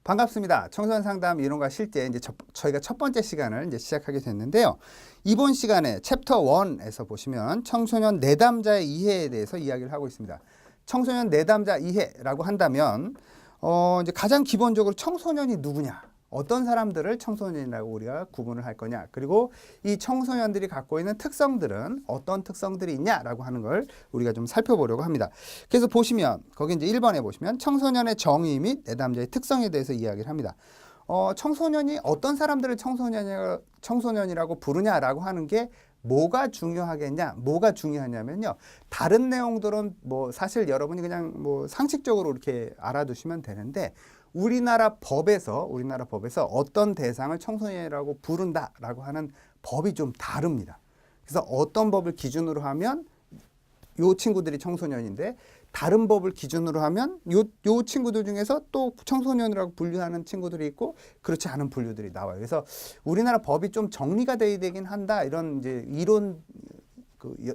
반갑습니다. 청소년 상담 이론과 실제 이제 저희가 첫 번째 시간을 이제 시작하게 됐는데요. 이번 시간에 챕터 1에서 보시면 청소년 내담자의 이해에 대해서 이야기를 하고 있습니다. 청소년 내담자 이해라고 한다면 이제 가장 기본적으로 청소년이 누구냐? 어떤 사람들을 청소년이라고 우리가 구분을 할 거냐, 그리고 이 청소년들이 갖고 있는 특성들은 어떤 특성들이 있냐라고 하는 걸 우리가 좀 살펴보려고 합니다. 그래서 보시면 거기 이제 1번에 보시면 청소년의 정의 및 내담자의 특성에 대해서 이야기를 합니다. 청소년이 어떤 사람들을 청소년이라고 부르냐라고 하는 게 뭐가 중요하겠냐, 뭐가 중요하냐면요. 다른 내용들은 뭐 사실 여러분이 그냥 뭐 상식적으로 이렇게 알아두시면 되는데 우리나라 법에서 어떤 대상을 청소년이라고 부른다라고 하는 법이 좀 다릅니다. 그래서 어떤 법을 기준으로 하면 요 친구들이 청소년인데 다른 법을 기준으로 하면 요 친구들 중에서 또 청소년이라고 분류하는 친구들이 있고 그렇지 않은 분류들이 나와요. 그래서 우리나라 법이 좀 정리가 돼야 되긴 한다. 이런 이제 이론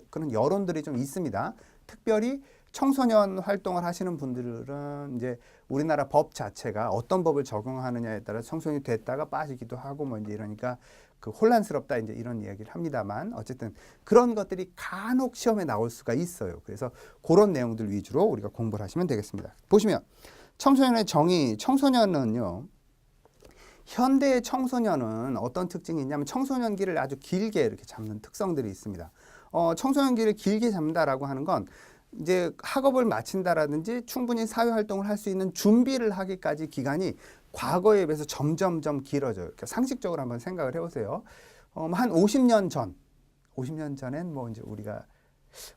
그런 여론들이 좀 있습니다. 특별히 청소년 활동을 하시는 분들은 이제 우리나라 법 자체가 어떤 법을 적용하느냐에 따라 청소년이 됐다가 빠지기도 하고 뭐 이제 이러니까 혼란스럽다 이제 이런 이야기를 합니다만 어쨌든 그런 것들이 간혹 시험에 나올 수가 있어요. 그래서 그런 내용들 위주로 우리가 공부를 하시면 되겠습니다. 보시면 청소년의 정의, 청소년은요. 현대의 청소년은 어떤 특징이 있냐면 청소년기를 아주 길게 이렇게 잡는 특성들이 있습니다. 청소년기를 길게 잡는다라고 하는 건 이제 학업을 마친다라든지 충분히 사회활동을 할 수 있는 준비를 하기까지 기간이 과거에 비해서 점점점 길어져요. 그러니까 상식적으로 한번 생각을 해보세요. 한 50년 전엔 뭐 이제 우리가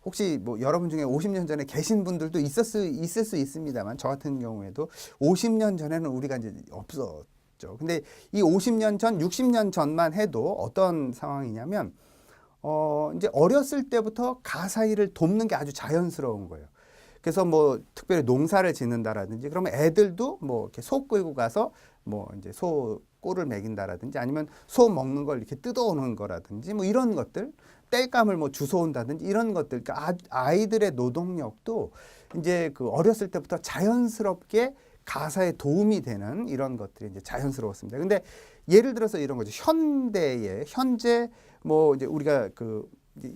혹시 뭐 여러분 중에 50년 전에 계신 분들도 있을 수 있습니다만 저 같은 경우에도 50년 전에는 우리가 이제 없었죠. 근데 이 50년 전, 60년 전만 해도 어떤 상황이냐면 이제 어렸을 때부터 가사 일을 돕는 게 아주 자연스러운 거예요. 그래서 뭐 특별히 농사를 짓는다라든지 그러면 애들도 뭐 이렇게 소 끌고 가서 뭐 이제 소 꼴을 먹인다라든지 아니면 소 먹는 걸 이렇게 뜯어오는 거라든지 뭐 이런 것들, 땔감을 뭐 주워온다든지 이런 것들, 그러니까 아이들의 노동력도 이제 그 어렸을 때부터 자연스럽게 가사에 도움이 되는 이런 것들이 이제 자연스러웠습니다. 근데 예를 들어서 이런 거죠. 현재 뭐 이제 우리가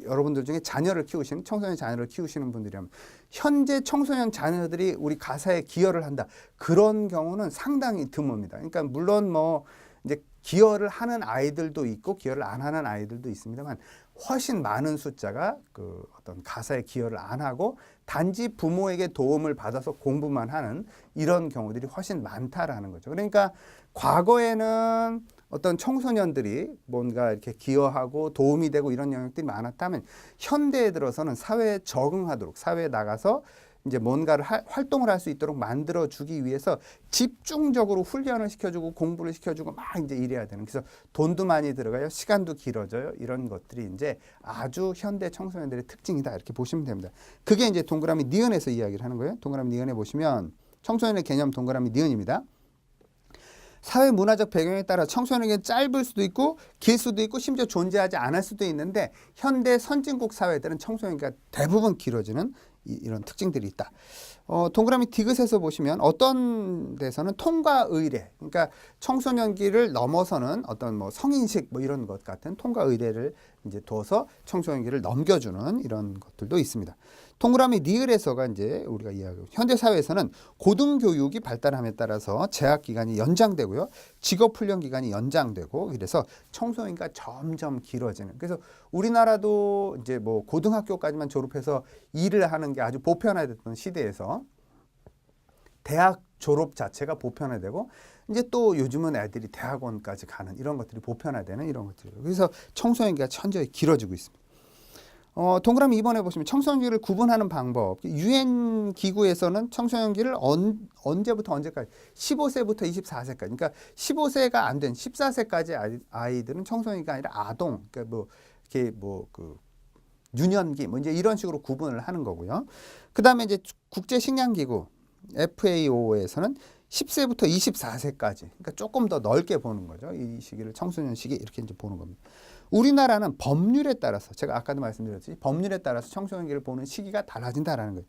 여러분들 중에 자녀를 키우시는 청소년 자녀를 키우시는 분들이라면 현재 청소년 자녀들이 우리 가사에 기여를 한다. 그런 경우는 상당히 드뭅니다. 그러니까 물론 뭐 이제 기여를 하는 아이들도 있고 기여를 안 하는 아이들도 있습니다만 훨씬 많은 숫자가 어떤 가사에 기여를 안 하고 단지 부모에게 도움을 받아서 공부만 하는 이런 경우들이 훨씬 많다라는 거죠. 그러니까 과거에는 어떤 청소년들이 뭔가 이렇게 기여하고 도움이 되고 이런 영역들이 많았다면 현대에 들어서는 사회에 적응하도록 사회에 나가서 이제 뭔가를 활동을 할 수 있도록 만들어주기 위해서 집중적으로 훈련을 시켜주고 공부를 시켜주고 막 이제 이래야 되는. 그래서 돈도 많이 들어가요. 시간도 길어져요. 이런 것들이 이제 아주 현대 청소년들의 특징이다. 이렇게 보시면 됩니다. 그게 이제 동그라미 니은에서 이야기를 하는 거예요. 동그라미 니은에 보시면 청소년의 개념 동그라미 니은입니다. 사회 문화적 배경에 따라 청소년에게 짧을 수도 있고 길 수도 있고 심지어 존재하지 않을 수도 있는데 현대 선진국 사회들은 청소년기가 대부분 길어지는 이런 특징들이 있다. 동그라미 디귿에서 보시면 어떤 데서는 통과 의례, 그러니까 청소년기를 넘어서는 어떤 뭐 성인식 뭐 이런 것 같은 통과 의례를 이제 둬서 청소년기를 넘겨주는 이런 것들도 있습니다. 동그라미 리을에서가 이제 우리가 이야기하고 현대 사회에서는 고등교육이 발달함에 따라서 재학 기간이 연장되고요, 직업 훈련 기간이 연장되고 이래서 청소년기가 점점 길어지는. 그래서 우리나라도 이제 뭐 고등학교까지만 졸업해서 일을 하는 게 아주 보편화됐던 시대에서 대학 졸업 자체가 보편화되고 이제 또 요즘은 애들이 대학원까지 가는 이런 것들이 보편화되는 이런 것들이에요. 그래서 청소년기가 천천히 길어지고 있습니다. 동그라미 2번에 보시면 청소년기를 구분하는 방법. 유엔 기구에서는 청소년기를 언제부터 언제까지 15세부터 24세까지. 그러니까 15세가 안 된 14세까지 아이들은 청소년기가 아니라 아동. 그러니까 뭐 이렇게 유년기 뭐 이제 이런 식으로 구분을 하는 거고요. 그다음에 이제 국제 식량 기구 FAO에서는 10세부터 24세까지. 그러니까 조금 더 넓게 보는 거죠. 이 시기를 청소년 시기 이렇게 이제 보는 겁니다. 우리나라는 법률에 따라서 제가 아까도 말씀드렸듯이 법률에 따라서 청소년기를 보는 시기가 달라진다라는 거예요.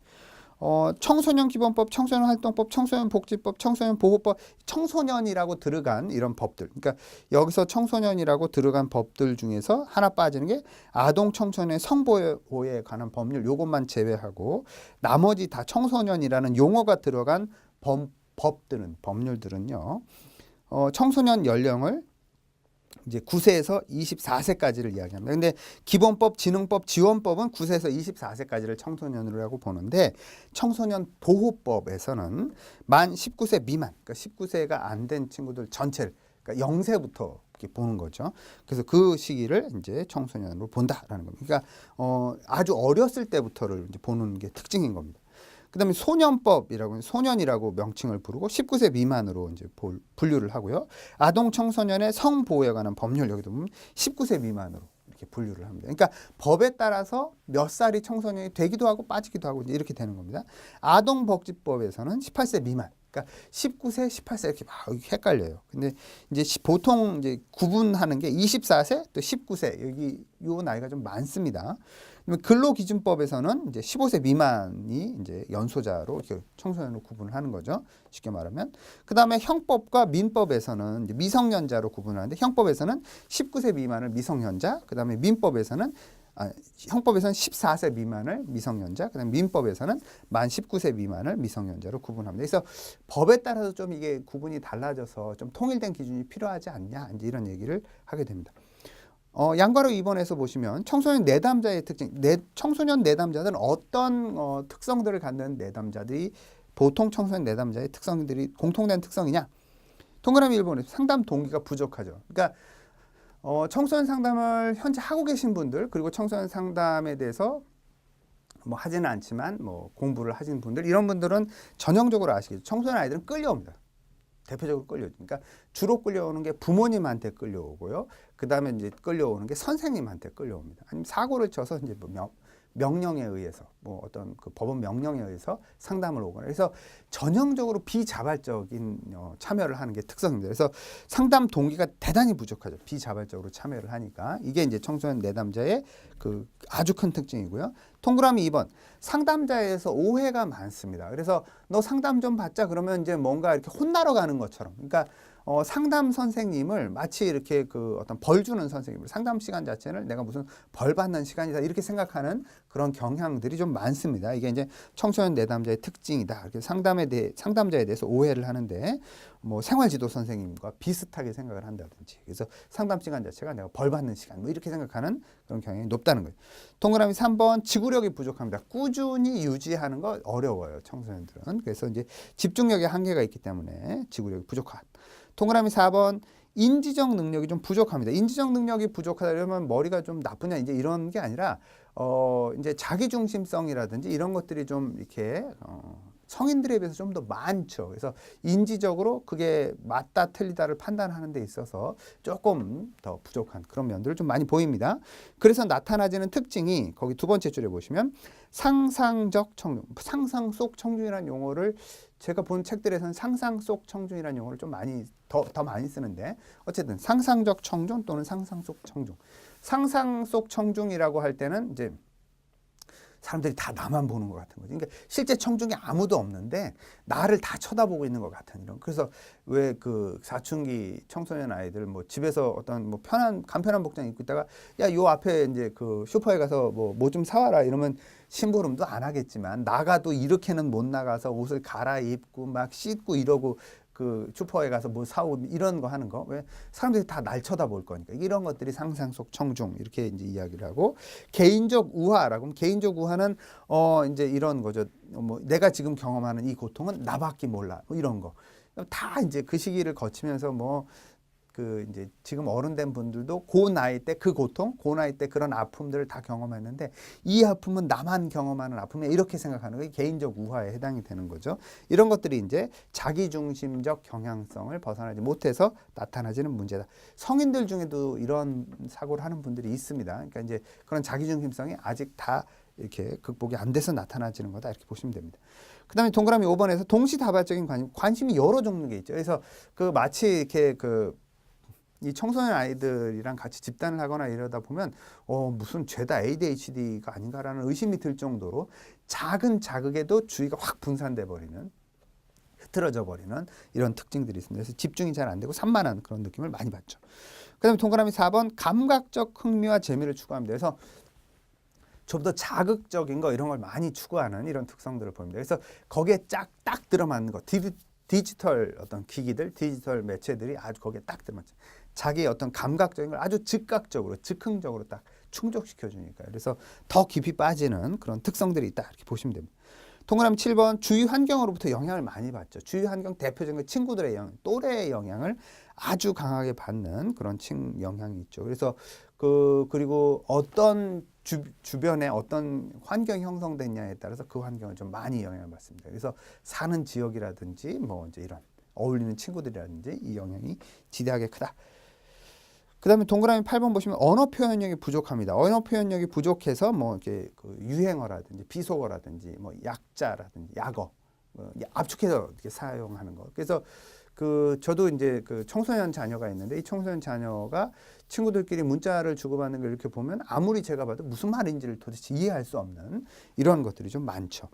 청소년 기본법, 청소년 활동법, 청소년 복지법, 청소년 보호법, 청소년이라고 들어간 이런 법들. 그러니까 여기서 청소년이라고 들어간 법들 중에서 하나 빠지는 게 아동 청소년의 성보호에 관한 법률 요것만 제외하고 나머지 다 청소년이라는 용어가 들어간 법률들은요. 청소년 연령을 이제 9세에서 24세까지를 이야기합니다. 근데 기본법, 지능법, 지원법은 9세에서 24세까지를 청소년으로 보는데 청소년 보호법에서는 만 19세 미만, 그러니까 19세가 안 된 친구들 전체를, 그러니까 0세부터 이렇게 보는 거죠. 그래서 그 시기를 이제 청소년으로 본다라는 겁니다. 그러니까 아주 어렸을 때부터를 이제 보는 게 특징인 겁니다. 그다음에 소년법이라고 소년이라고 명칭을 부르고 19세 미만으로 이제 분류를 하고요. 아동 청소년의 성보호에 관한 법률 여기도 보면 19세 미만으로 이렇게 분류를 합니다. 그러니까 법에 따라서 몇 살이 청소년이 되기도 하고 빠지기도 하고 이제 이렇게 되는 겁니다. 아동복지법에서는 18세 미만. 그러니까 19세, 18세 이렇게 막 헷갈려요. 근데 이제 보통 이제 구분하는 게 24세 또 19세 여기 요 나이가 좀 많습니다. 근로기준법에서는 이제 15세 미만이 이제 연소자로 이렇게 청소년으로 구분을 하는 거죠. 쉽게 말하면. 그 다음에 형법과 민법에서는 이제 미성년자로 구분하는데 형법에서는 19세 미만을 미성년자, 그 다음에 민법에서는 형법에서는 14세 미만을 미성년자, 그다음에 민법에서는 만 19세 미만을 미성년자로 구분합니다. 그래서 법에 따라서 좀 이게 구분이 달라져서 좀 통일된 기준이 필요하지 않냐 이제 이런 얘기를 하게 됩니다. 양가로 2번에서 보시면 청소년 내담자의 특징, 청소년 내담자들은 어떤 특성들을 갖는 내담자들이 보통 청소년 내담자의 특성들이 공통된 특성이냐? 동그라미 1번에서 상담 동기가 부족하죠. 그러니까 청소년 상담을 현재 하고 계신 분들 그리고 청소년 상담에 대해서 뭐 하지는 않지만 뭐 공부를 하시는 분들 이런 분들은 전형적으로 아시겠죠. 청소년 아이들은 끌려옵니다. 대표적으로 끌려오죠. 그러니까 주로 끌려오는 게 부모님한테 끌려오고요. 그 다음에 이제 끌려오는 게 선생님한테 끌려옵니다. 아니면 사고를 쳐서 이제 뭐 명령에 의해서 뭐 어떤 그 법원 명령에 의해서 상담을 오거나 그래서 전형적으로 비자발적인 참여를 하는 게 특성입니다. 그래서 상담 동기가 대단히 부족하죠. 비자발적으로 참여를 하니까 이게 이제 청소년 내담자의 그 아주 큰 특징이고요. 동그라미 2번 상담자에서 오해가 많습니다. 그래서 너 상담 좀 받자 그러면 이제 뭔가 이렇게 혼나러 가는 것처럼 그러니까 상담 선생님을 마치 이렇게 그 어떤 벌 주는 선생님을 상담 시간 자체를 내가 무슨 벌 받는 시간이다 이렇게 생각하는 그런 경향들이 좀 많습니다. 이게 이제 청소년 내담자의 특징이다. 이렇게 상담자에 대해서 오해를 하는데 뭐 생활지도 선생님과 비슷하게 생각을 한다든지 그래서 상담 시간 자체가 내가 벌 받는 시간 뭐 이렇게 생각하는 그런 경향이 높다는 거예요. 동그라미 3번 지구력이 부족합니다. 꾸준히 유지하는 거 어려워요. 청소년들은. 그래서 이제 집중력에 한계가 있기 때문에 지구력이 부족한. 동그라미 4번 인지적 능력이 좀 부족합니다. 인지적 능력이 부족하다 그러면 머리가 좀 나쁘냐 이제 이런 게 아니라 이제 자기중심성이라든지 이런 것들이 좀 이렇게 성인들에 비해서 좀 더 많죠. 그래서 인지적으로 그게 맞다 틀리다를 판단하는 데 있어서 조금 더 부족한 그런 면들을 좀 많이 보입니다. 그래서 나타나지는 특징이 거기 두 번째 줄에 보시면 상상적 청중, 상상 속 청중이라는 용어를 제가 본 책들에서는 상상 속 청중이라는 용어를 좀 많이 더 많이 쓰는데 어쨌든 상상적 청중 또는 상상 속 청중. 상상 속 청중이라고 할 때는 이제 사람들이 다 나만 보는 것 같은 거죠. 그러니까 실제 청중이 아무도 없는데 나를 다 쳐다보고 있는 것 같은 이런. 그래서 왜 그 사춘기 청소년 아이들 뭐 집에서 어떤 뭐 간편한 복장 입고 있다가 야, 요 앞에 이제 그 슈퍼에 가서 뭐 좀 사와라 이러면 심부름도 안 하겠지만 나가도 이렇게는 못 나가서 옷을 갈아입고 막 씻고 이러고 그 슈퍼에 가서 뭐 사오고 이런 거 하는 거 왜 사람들이 다 날 쳐다볼 거니까 이런 것들이 상상 속 청중 이렇게 이제 이야기를 하고 개인적 우화라고 하면 개인적 우화는 이제 이런 거죠. 뭐 내가 지금 경험하는 이 고통은 나밖에 몰라 뭐 이런 거 다 이제 그 시기를 거치면서 뭐 그 이제 지금 어른 된 분들도 그 나이 때 그 고통, 그 나이 때 그런 아픔들을 다 경험했는데 이 아픔은 나만 경험하는 아픔이야 이렇게 생각하는 게 개인적 우화에 해당이 되는 거죠. 이런 것들이 이제 자기중심적 경향성을 벗어나지 못해서 나타나지는 문제다. 성인들 중에도 이런 사고를 하는 분들이 있습니다. 그러니까 이제 그런 자기중심성이 아직 다 이렇게 극복이 안 돼서 나타나지는 거다 이렇게 보시면 됩니다. 그 다음에 동그라미 5번에서 동시다발적인 관심이 여러 종류가 있죠. 그래서 그 마치 이렇게 그 이 청소년 아이들이랑 같이 집단을 하거나 이러다 보면 무슨 죄다 ADHD가 아닌가라는 의심이 들 정도로 작은 자극에도 주의가 확 분산돼 버리는, 흐트러져 버리는 이런 특징들이 있습니다. 그래서 집중이 잘 안 되고 산만한 그런 느낌을 많이 받죠. 그다음에 동그라미 4번 감각적 흥미와 재미를 추구합니다. 그래서 좀 더 자극적인 거 이런 걸 많이 추구하는 이런 특성들을 보입니다. 그래서 거기에 딱 들어맞는 거, 디지털 어떤 기기들, 디지털 매체들이 아주 거기에 딱 들어맞죠. 자기의 어떤 감각적인 걸 아주 즉각적으로, 즉흥적으로 딱 충족시켜 주니까요. 그래서 더 깊이 빠지는 그런 특성들이 있다 이렇게 보시면 됩니다. 동그라미 7번 주위 환경으로부터 영향을 많이 받죠. 주위 환경 대표적인 건 친구들의 영향, 또래의 영향을 아주 강하게 받는 그런 영향이 있죠. 그래서 그리고 어떤 주변에 어떤 환경이 형성됐냐에 따라서 그 환경을 좀 많이 영향을 받습니다. 그래서 사는 지역이라든지 뭐 이제 이런 어울리는 친구들이라든지 이 영향이 지대하게 크다. 그 다음에 동그라미 8번 보시면 언어 표현력이 부족합니다. 언어 표현력이 부족해서 뭐 이렇게 그 유행어라든지 비속어라든지 뭐 약자라든지 약어 압축해서 이렇게 사용하는 거. 그래서 저도 이제 그 청소년 자녀가 있는데 이 청소년 자녀가 친구들끼리 문자를 주고받는 걸 이렇게 보면 아무리 제가 봐도 무슨 말인지를 도대체 이해할 수 없는 이런 것들이 좀 많죠.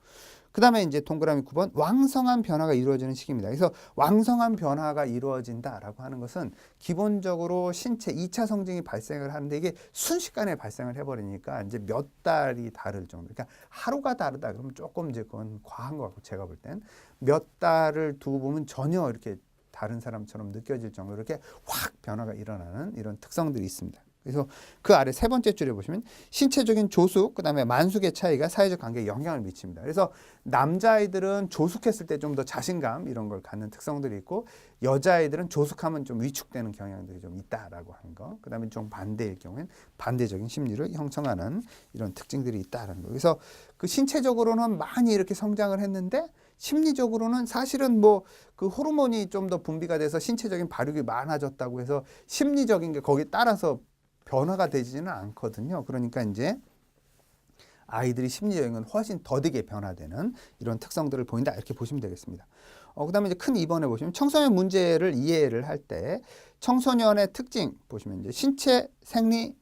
그 다음에 이제 동그라미 9번 왕성한 변화가 이루어지는 시기입니다. 그래서 왕성한 변화가 이루어진다라고 하는 것은 기본적으로 신체 2차 성징이 발생을 하는데 이게 순식간에 발생을 해버리니까 이제 몇 달이 다를 정도. 그러니까 하루가 다르다 그러면 조금 이제 그건 과한 것 같고 제가 볼 땐 몇 달을 두고 보면 전혀 이렇게 다른 사람처럼 느껴질 정도로 이렇게 확 변화가 일어나는 이런 특성들이 있습니다. 그래서 그 아래 세 번째 줄에 보시면 신체적인 조숙, 그다음에 만숙의 차이가 사회적 관계에 영향을 미칩니다. 그래서 남자아이들은 조숙했을 때 좀 더 자신감 이런 걸 갖는 특성들이 있고 여자아이들은 조숙하면 좀 위축되는 경향들이 좀 있다라고 하는 거. 그다음에 좀 반대일 경우엔 반대적인 심리를 형성하는 이런 특징들이 있다라는 거. 그래서 그 신체적으로는 많이 이렇게 성장을 했는데 심리적으로는 사실은 뭐 그 호르몬이 좀 더 분비가 돼서 신체적인 발육이 많아졌다고 해서 심리적인 게 거기에 따라서 변화가 되지는 않거든요. 그러니까 이제 아이들이 심리적인 건 훨씬 더디게 변화되는 이런 특성들을 보인다 이렇게 보시면 되겠습니다. 그다음에 이제 큰 2번에 보시면 청소년 문제를 이해를 할 때 청소년의 특징 보시면 이제 신체 생리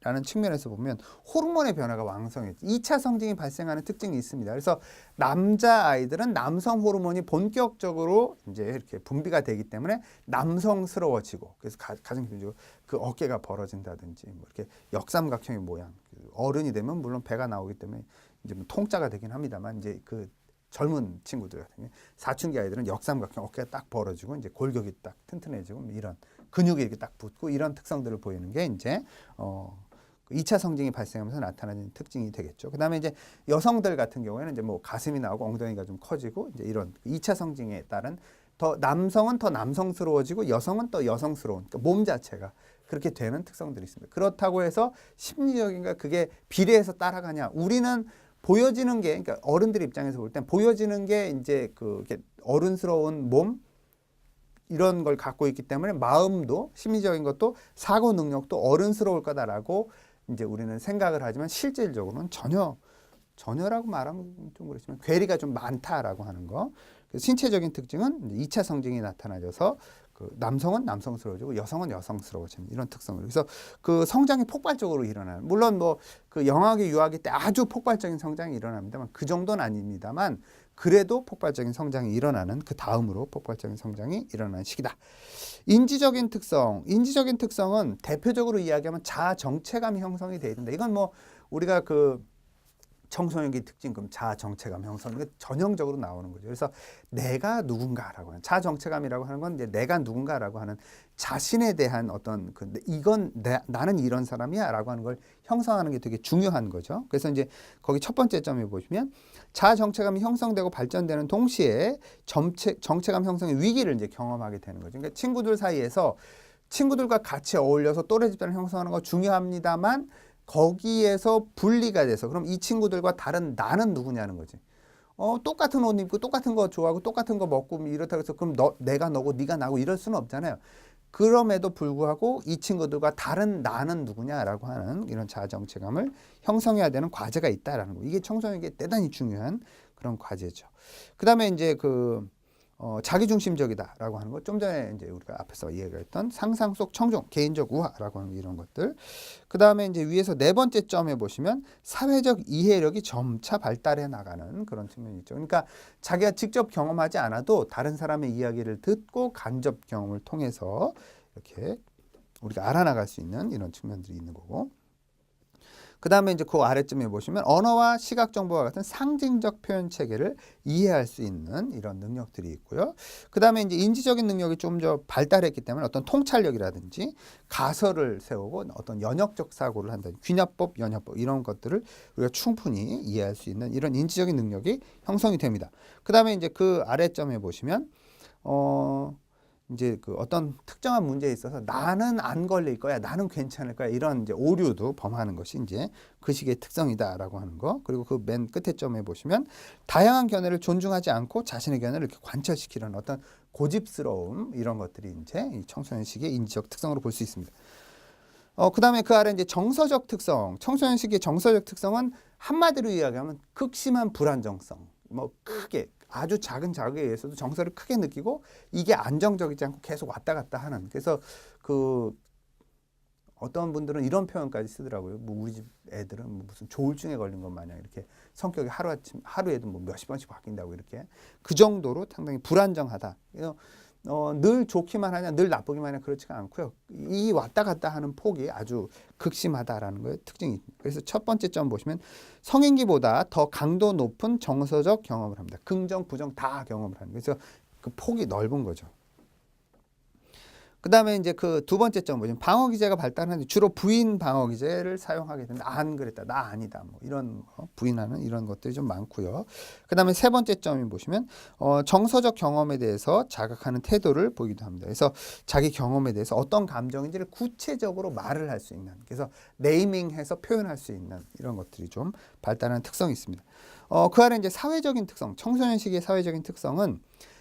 라는 측면에서 보면 호르몬의 변화가 왕성해져 2차 성징이 발생하는 특징이 있습니다. 그래서 남자 아이들은 남성 호르몬이 본격적으로 이제 이렇게 분비가 되기 때문에 남성스러워지고 그래서 가장 기본적으로 그 어깨가 벌어진다든지 뭐 이렇게 역삼각형의 모양 어른이 되면 물론 배가 나오기 때문에 이제 뭐 통짜가 되긴 합니다만 이제 그 젊은 친구들 같은 경우 사춘기 아이들은 역삼각형 어깨가 딱 벌어지고 이제 골격이 딱 튼튼해지고 이런 근육이 이렇게 딱 붙고 이런 특성들을 보이는 게 이제 2차 성징이 발생하면서 나타나는 특징이 되겠죠. 그다음에 이제 여성들 같은 경우에는 이제 뭐 가슴이 나오고 엉덩이가 좀 커지고 이제 이런 2차 성징에 따른 남성은 더 남성스러워지고 여성은 더 여성스러운 그러니까 몸 자체가 그렇게 되는 특성들이 있습니다. 그렇다고 해서 심리적인가 그게 비례해서 따라가냐? 우리는 보여지는 게 그러니까 어른들 입장에서 볼 땐 보여지는 게 이제 어른스러운 몸 이런 걸 갖고 있기 때문에 마음도 심리적인 것도 사고 능력도 어른스러울 거다라고 이제 우리는 생각을 하지만 실질적으로는 전혀라고 말하면 좀 그렇지만 괴리가 좀 많다라고 하는 거. 그래서 신체적인 특징은 2차 성징이 나타나져서 남성은 남성스러워지고 여성은 여성스러워지는 이런 특성을. 그래서 그 성장이 폭발적으로 일어나는. 물론 뭐 그 영아기 유아기 때 아주 폭발적인 성장이 일어납니다만 그 정도는 아닙니다만 그래도 폭발적인 성장이 일어나는 그 다음으로 폭발적인 성장이 일어나는 시기다. 인지적인 특성은 대표적으로 이야기하면 자아 정체감이 형성이 돼야 된다. 이건 뭐 우리가 청소년기 특징, 그럼 자아 정체감 형성, 이거 전형적으로 나오는 거죠. 그래서 내가 누군가라고 하는 자아 정체감이라고 하는 건 이제 내가 누군가라고 하는 자신에 대한 어떤 나는 이런 사람이야라고 하는 걸 형성하는 게 되게 중요한 거죠. 그래서 이제 거기 첫 번째 점에 보시면 자아 정체감이 형성되고 발전되는 동시에 정체감 형성의 위기를 이제 경험하게 되는 거죠. 그러니까 친구들 사이에서 친구들과 같이 어울려서 또래 집단을 형성하는 거 중요합니다만 거기에서 분리가 돼서 그럼 이 친구들과 다른 나는 누구냐는 거지. 똑같은 옷 입고 똑같은 거 좋아하고 똑같은 거 먹고 이렇다고 해서 그럼 내가 너고 네가 나고 이럴 수는 없잖아요. 그럼에도 불구하고 이 친구들과 다른 나는 누구냐라고 하는 이런 자아 정체감을 형성해야 되는 과제가 있다라는 거. 이게 청소년에게 대단히 중요한 그런 과제죠. 그다음에 이제 자기중심적이다라고 하는 것, 좀 전에 이제 우리가 앞에서 이야기했던 상상 속 청중, 개인적 우화라고 하는 이런 것들. 그 다음에 이제 위에서 네 번째 점에 보시면 사회적 이해력이 점차 발달해 나가는 그런 측면이 있죠. 그러니까 자기가 직접 경험하지 않아도 다른 사람의 이야기를 듣고 간접 경험을 통해서 이렇게 우리가 알아나갈 수 있는 이런 측면들이 있는 거고. 그 다음에 이제 그 아래쯤에 보시면 언어와 시각 정보와 같은 상징적 표현 체계를 이해할 수 있는 이런 능력들이 있고요. 그 다음에 이제 인지적인 능력이 좀 더 발달했기 때문에 어떤 통찰력이라든지 가설을 세우고 어떤 연역적 사고를 한다든지 귀납법, 연역법 이런 것들을 우리가 충분히 이해할 수 있는 이런 인지적인 능력이 형성이 됩니다. 그 다음에 이제 그 아래점에 보시면 이제 그 어떤 특정한 문제에 있어서 나는 안 걸릴 거야, 나는 괜찮을 거야 이런 이제 오류도 범하는 것이 이제 그 식의 특성이다라고 하는 거. 그리고 그 맨 끝에 점에 보시면 다양한 견해를 존중하지 않고 자신의 견해를 이렇게 관철시키는 어떤 고집스러움 이런 것들이 이제 이 청소년식의 인지적 특성으로 볼 수 있습니다. 그 다음에 그 아래 이제 정서적 특성, 청소년 시기의 정서적 특성은 한마디로 이야기하면 극심한 불안정성, 뭐 크게 아주 작은 자극에 의해서도 정서를 크게 느끼고 이게 안정적이지 않고 계속 왔다 갔다 하는. 그래서 그 어떤 분들은 이런 표현까지 쓰더라고요. 뭐 우리 집 애들은 뭐 무슨 조울증에 걸린 것 마냥 이렇게 성격이 하루에도 뭐 몇십 번씩 바뀐다고 이렇게 그 정도로 상당히 불안정하다. 늘 좋기만 하냐, 늘 나쁘기만 하냐 그렇지가 않고요. 이 왔다 갔다 하는 폭이 아주 극심하다라는 거의 특징이 있습니다. 그래서 첫 번째 점 보시면 성인기보다 더 강도 높은 정서적 경험을 합니다. 긍정, 부정 다 경험을 하는 거예요. 그래서 그 폭이 넓은 거죠. 그 다음에 이제 그 두 번째 점 보시면 방어 기제가 발달하는데 주로 부인 방어 기제를 사용하게 된다. 안 그랬다, 나 아니다, 뭐 이런 부인하는 이런 것들이 좀 많고요. 그 다음에 세 번째 점이 보시면 정서적 경험에 대해서 자각하는 태도를 보이기도 합니다. 그래서 자기 경험에 대해서 어떤 감정인지를 구체적으로 말을 할 수 있는, 그래서 네이밍해서 표현할 수 있는 이런 것들이 좀 발달하는 특성이 있습니다. 그 아래 이제 사회적인 특성, 청소년 시기의 사회적인 특성은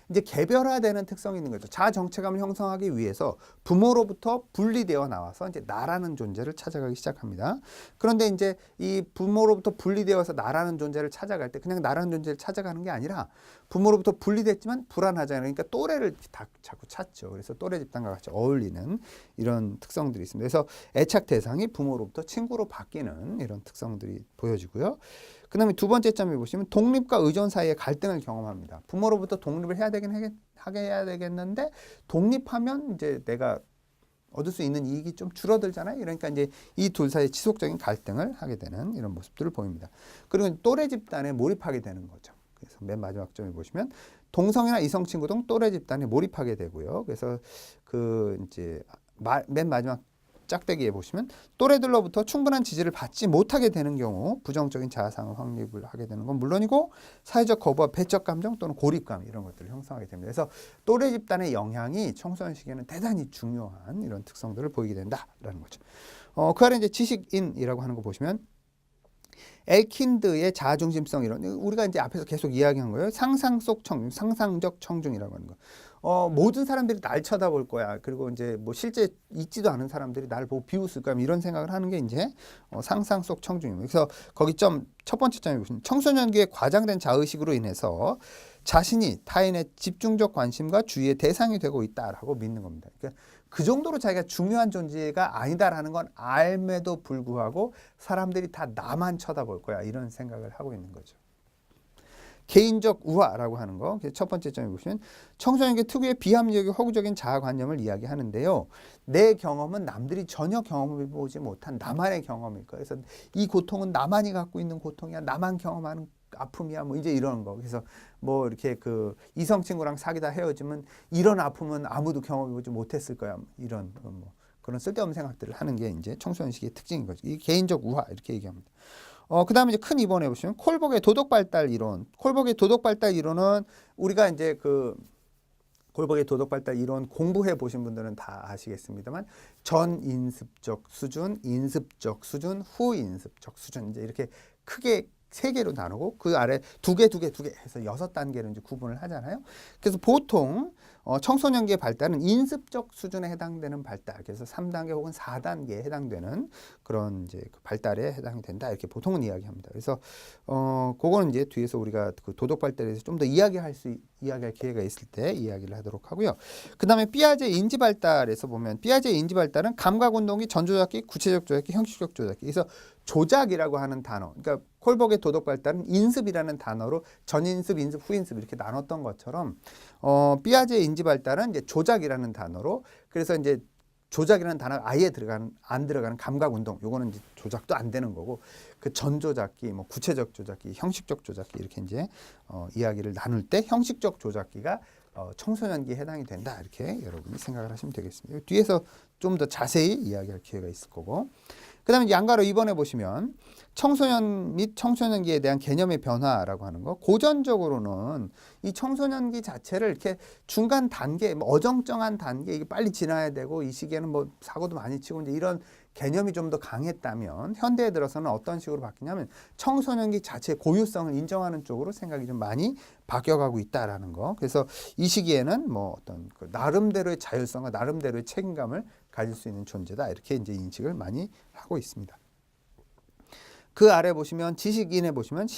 이제 개별화되는 특성이 있는 거죠. 자아 정체감을 형성하기 위해서 부모로부터 분리되어 나와서 이제 나라는 존재를 찾아가기 시작합니다. 그런데 이제 이 부모로부터 분리되어서 나라는 존재를 찾아갈 때 그냥 나라는 존재를 찾아가는 게 아니라 부모로부터 분리됐지만 불안하잖아요. 그러니까 또래를 자꾸 찾죠. 그래서 또래 집단과 같이 어울리는 이런 특성들이 있습니다. 그래서 애착 대상이 부모로부터 친구로 바뀌는 이런 특성들이 보여지고요. 그 다음에 두 번째 점에 보시면 독립과 의존 사이의 갈등을 경험합니다. 부모로부터 독립을 해야 되겠는데 독립하면 이제 내가 얻을 수 있는 이익이 좀 줄어들잖아요. 그러니까 이제 이 둘 사이의 지속적인 갈등을 하게 되는 이런 모습들을 보입니다. 그리고 또래 집단에 몰입하게 되는 거죠. 그래서 맨 마지막 점에 보시면 동성이나 이성 친구 등 또래 집단에 몰입하게 되고요. 그래서 그 이제 맨 마지막 짝대기에 보시면 또래들로부터 충분한 지지를 받지 못하게 되는 경우 부정적인 자아상을 확립을 하게 되는 건 물론이고 사회적 거부와 배척 감정 또는 고립감 이런 것들을 형성하게 됩니다. 그래서 또래 집단의 영향이 청소년 시기에는 대단히 중요한 이런 특성들을 보이게 된다라는 거죠. 그 아래 이제 지식인이라고 하는 거 보시면 엘킨드의 자아중심성 이론 우리가 이제 앞에서 계속 이야기한 거예요. 상상 속 청중, 상상적 청중이라고 하는 거. 모든 사람들이 날 쳐다볼 거야. 그리고 이제 뭐 실제 있지도 않은 사람들이 날 보고 비웃을 거야. 이런 생각을 하는 게 이제 상상 속 청중입니다. 그래서 거기 첫 번째 점에 보시면 청소년기의 과장된 자의식으로 인해서 자신이 타인의 집중적 관심과 주의의 대상이 되고 있다라고 믿는 겁니다. 그러니까 그 정도로 자기가 중요한 존재가 아니다라는 건 알매도 불구하고 사람들이 다 나만 쳐다볼 거야. 이런 생각을 하고 있는 거죠. 개인적 우화라고 하는 거. 첫 번째 점에 보시면 청소년기 특유의 비합리적이고 허구적인 자아관념을 이야기하는데요. 내 경험은 남들이 전혀 경험해보지 못한 나만의 경험일 거예요. 그래서 이 고통은 나만이 갖고 있는 고통이야. 나만 경험하는 아픔이야. 뭐 이제 이런 거. 그래서 뭐 이렇게 그 이성 친구랑 사귀다 헤어지면 이런 아픔은 아무도 경험해보지 못했을 거야. 이런 뭐 그런 쓸데없는 생각들을 하는 게 이제 청소년 시기의 특징인 거죠. 이 개인적 우화 이렇게 얘기합니다. 그 다음에 이제 큰 2번에 보시면 콜버그의 도덕 발달 이론. 콜버그의 도덕 발달 이론은 우리가 이제 그 콜버그의 도덕 발달 이론 공부해 보신 분들은 다 아시겠습니다만 전인습적 수준, 인습적 수준, 후인습적 수준 이제 이렇게 크게 세 개로 나누고 그 아래 두 개 해서 6단계로 이제 구분을 하잖아요. 그래서 보통 청소년기의 발달은 인습적 수준에 해당되는 발달, 그래서 3단계 혹은 4단계에 해당되는 그런 이제 그 발달에 해당이 된다 이렇게 보통은 이야기합니다. 그래서 그거는 이제 뒤에서 우리가 그 도덕 발달에 대해서 좀 더 이야기할 기회가 있을 때 이야기를 하도록 하고요. 그다음에 피아제 인지 발달에서 보면 피아제 인지 발달은 감각 운동이 전조작기, 구체적 조작기, 형식적 조작기. 그래서 조작이라고 하는 단어, 그러니까 콜버그의 도덕 발달은 인습이라는 단어로 전인습, 인습, 후인습 이렇게 나눴던 것처럼 피아제의 인지 발달은 이제 조작이라는 단어로 그래서 이제 조작이라는 단어가 아예 안 들어가는 감각 운동, 요거는 이제 조작도 안 되는 거고 그 전조작기, 뭐 구체적 조작기, 형식적 조작기 이렇게 이제 이야기를 나눌 때 형식적 조작기가 청소년기에 해당이 된다 이렇게 여러분이 생각을 하시면 되겠습니다. 뒤에서 좀 더 자세히 이야기할 기회가 있을 거고. 그다음에 양가로 2번에 보시면 청소년 및 청소년기에 대한 개념의 변화라고 하는 거. 고전적으로는 이 청소년기 자체를 이렇게 중간 단계, 뭐 어정쩡한 단계, 이게 빨리 지나야 되고 이 시기에는 뭐 사고도 많이 치고 이제 이런 개념이 좀 더 강했다면 현대에 들어서는 어떤 식으로 바뀌냐면 청소년기 자체의 고유성을 인정하는 쪽으로 생각이 좀 많이 바뀌어가고 있다라는 거. 그래서 이 시기에는 뭐 어떤 그 나름대로의 자율성과 나름대로의 책임감을 가질 수 있는 존재다 이렇게 이제 인식을 많이 하고 있습니다. 그 아래 보시면 지식인에 보시면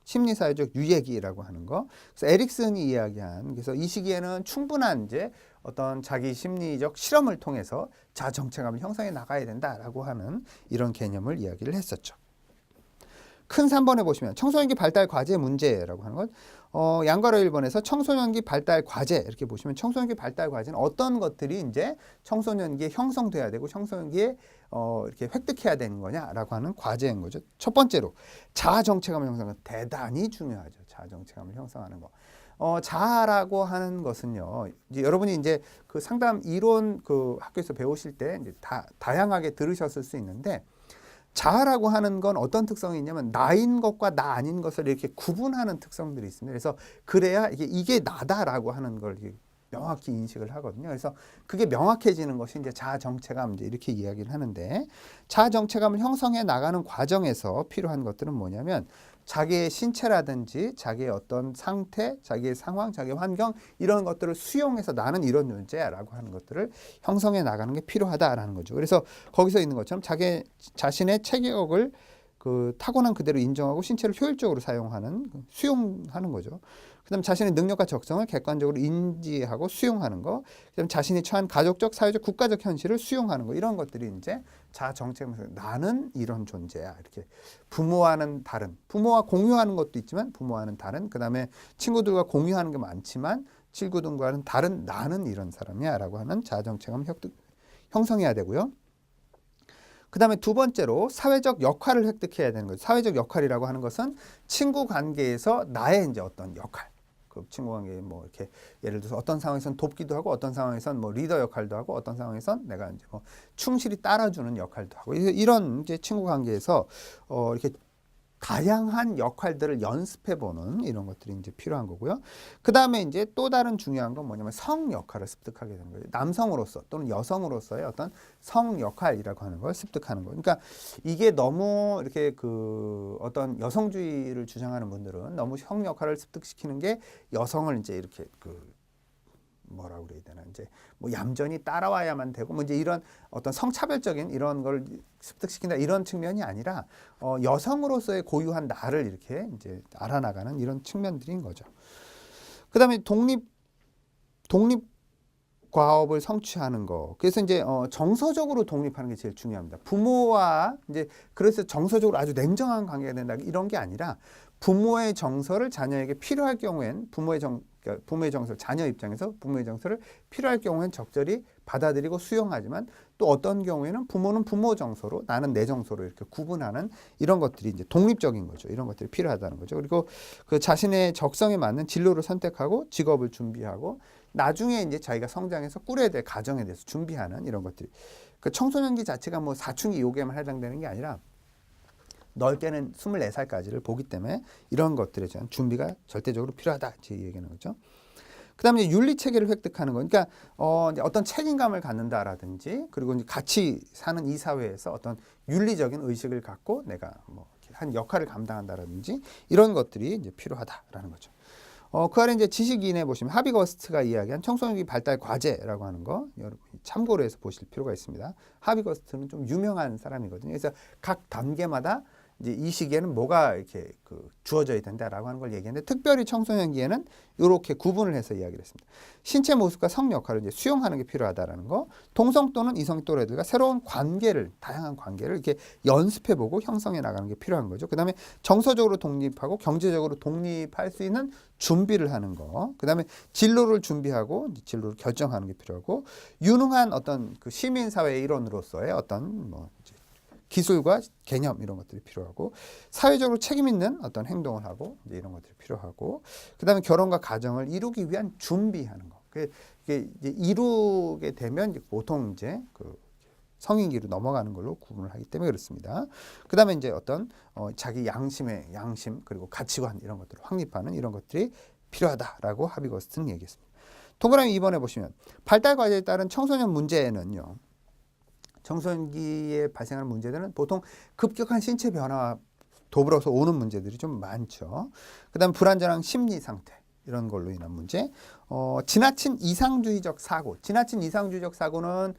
심리사회적 유예기라고 하는 거. 그래서 에릭슨이 이야기한 그래서 이 시기에는 충분한 이제 어떤 자기 심리적 실험을 통해서 자아 정체감을 형성해 나가야 된다라고 하는 이런 개념을 이야기를 했었죠. 큰 3번에 보시면 청소년기 발달 과제 문제라고 하는 것. 양가로 1번에서 청소년기 발달 과제 이렇게 보시면 청소년기 발달 과제는 어떤 것들이 이제 청소년기에 형성돼야 되고 청소년기에 이렇게 획득해야 되는 거냐라고 하는 과제인 거죠. 첫 번째로 자아 정체감을 형성하는 거 대단히 중요하죠. 자아 정체감을 형성하는 거. 자아라고 하는 것은요. 이제 여러분이 이제 그 상담 이론 그 학교에서 배우실 때 이제 다양하게 들으셨을 수 있는데 자아라고 하는 건 어떤 특성이 있냐면 나인 것과 나 아닌 것을 이렇게 구분하는 특성들이 있습니다. 그래서 그래야 이게 나다라고 하는 걸 명확히 인식을 하거든요. 그래서 그게 명확해지는 것이 이제 자아 정체감 이렇게 이야기를 하는데 자아 정체감을 형성해 나가는 과정에서 필요한 것들은 뭐냐면 자기의 신체라든지 자기의 어떤 상태, 자기의 상황, 자기의 환경 이런 것들을 수용해서 나는 이런 존재야라고 하는 것들을 형성해 나가는 게 필요하다라는 거죠. 그래서 거기서 있는 것처럼 자기 자신의 체격을 그 타고난 그대로 인정하고 신체를 효율적으로 사용하는 수용하는 거죠. 그다음 자신의 능력과 적성을 객관적으로 인지하고 수용하는 거. 그다음 자신이 처한 가족적, 사회적, 국가적 현실을 수용하는 거. 이런 것들이 이제 자아 정체감에서 나는 이런 존재야. 이렇게 부모와는 다른, 부모와 공유하는 것도 있지만 부모와는 다른. 그다음에 친구들과 공유하는 게 많지만 친구들과는 다른 나는 이런 사람이야라고 하는 자아 정체감을 형성해야 되고요. 그 다음에 두 번째로 사회적 역할을 획득해야 되는 거죠. 사회적 역할이라고 하는 것은 친구 관계에서 나의 이제 어떤 역할. 그 친구 관계에 뭐 이렇게 예를 들어서 어떤 상황에선 돕기도 하고 어떤 상황에선 뭐 리더 역할도 하고 어떤 상황에선 내가 이제 뭐 충실히 따라주는 역할도 하고 이런 이제 친구 관계에서 이렇게 다양한 역할들을 연습해보는 이런 것들이 이제 필요한 거고요. 그 다음에 이제 또 다른 중요한 건 뭐냐면 성 역할을 습득하게 되는 거예요. 남성으로서 또는 여성으로서의 어떤 성 역할이라고 하는 걸 습득하는 거예요. 그러니까 이게 너무 이렇게 그 어떤 여성주의를 주장하는 분들은 너무 성 역할을 습득시키는 게 여성을 이제 이렇게 그 뭐라고 그래야 되나 이제 뭐 얌전히 따라와야만 되고 뭐 이제 이런 어떤 성차별적인 이런 걸 습득시킨다 이런 측면이 아니라 여성으로서의 고유한 나를 이렇게 이제 알아나가는 이런 측면들인 거죠. 그다음에 독립 과업을 성취하는 거. 그래서 이제 정서적으로 독립하는 게 제일 중요합니다. 부모와 이제 그래서 정서적으로 아주 냉정한 관계가 된다 이런 게 아니라 부모의 정서를 자녀에게 필요할 경우엔 그러니까 부모의 정서를 자녀 입장에서 부모의 정서를 필요할 경우엔 적절히 받아들이고 수용하지만 또 어떤 경우에는 부모는 부모 정서로 나는 내 정서로 이렇게 구분하는 이런 것들이 이제 독립적인 거죠. 이런 것들이 필요하다는 거죠. 그리고 그 자신의 적성에 맞는 진로를 선택하고 직업을 준비하고 나중에 이제 자기가 성장해서 꾸려야 될 가정에 대해서 준비하는 이런 것들이 그 청소년기 자체가 뭐 사춘기 요괴만 해당되는 게 아니라 넓게는 24살까지를 보기 때문에 이런 것들에 대한 준비가 절대적으로 필요하다. 제 얘기는 거죠. 그 다음에 윤리 체계를 획득하는 거. 그러니까 어떤 책임감을 갖는다라든지 그리고 이제 같이 사는 이 사회에서 어떤 윤리적인 의식을 갖고 내가 뭐 한 역할을 감당한다라든지 이런 것들이 이제 필요하다라는 거죠. 그 아래 이제 지식인에 보시면 하비거스트가 이야기한 청소년기 발달 과제라고 하는 거 여러분 참고로 해서 보실 필요가 있습니다. 하비거스트는 좀 유명한 사람이거든요. 그래서 각 단계마다 이제 이 시기에는 뭐가 이렇게 주어져야 된다라고 하는 걸 얘기했는데 특별히 청소년기에는 이렇게 구분을 해서 이야기를 했습니다. 신체 모습과 성 역할을 이제 수용하는 게 필요하다라는 거, 동성 또는 이성 또래들과 새로운 관계를 다양한 관계를 이렇게 연습해보고 형성해 나가는 게 필요한 거죠. 그다음에 정서적으로 독립하고 경제적으로 독립할 수 있는 준비를 하는 거, 그다음에 진로를 준비하고 진로를 결정하는 게 필요하고 유능한 어떤 그 시민 사회의 일원으로서의 어떤 뭐 기술과 개념 이런 것들이 필요하고 사회적으로 책임 있는 어떤 행동을 하고 이제 이런 것들이 필요하고 그다음에 결혼과 가정을 이루기 위한 준비하는 거. 이게 이제 이루게 되면 이제 보통 이제 그 성인기로 넘어가는 걸로 구분을 하기 때문에 그렇습니다. 그다음에 이제 어떤 자기 양심의 양심 그리고 가치관 이런 것들을 확립하는 이런 것들이 필요하다라고 하비거스트는 얘기했습니다. 동그라미 2번에 보시면 발달 과제에 따른 청소년 문제는요. 청소년기에 발생하는 문제들은 보통 급격한 신체 변화와 더불어서 오는 문제들이 좀 많죠. 그다음에 불안정한 심리 상태 이런 걸로 인한 문제. 지나친 이상주의적 사고. 지나친 이상주의적 사고는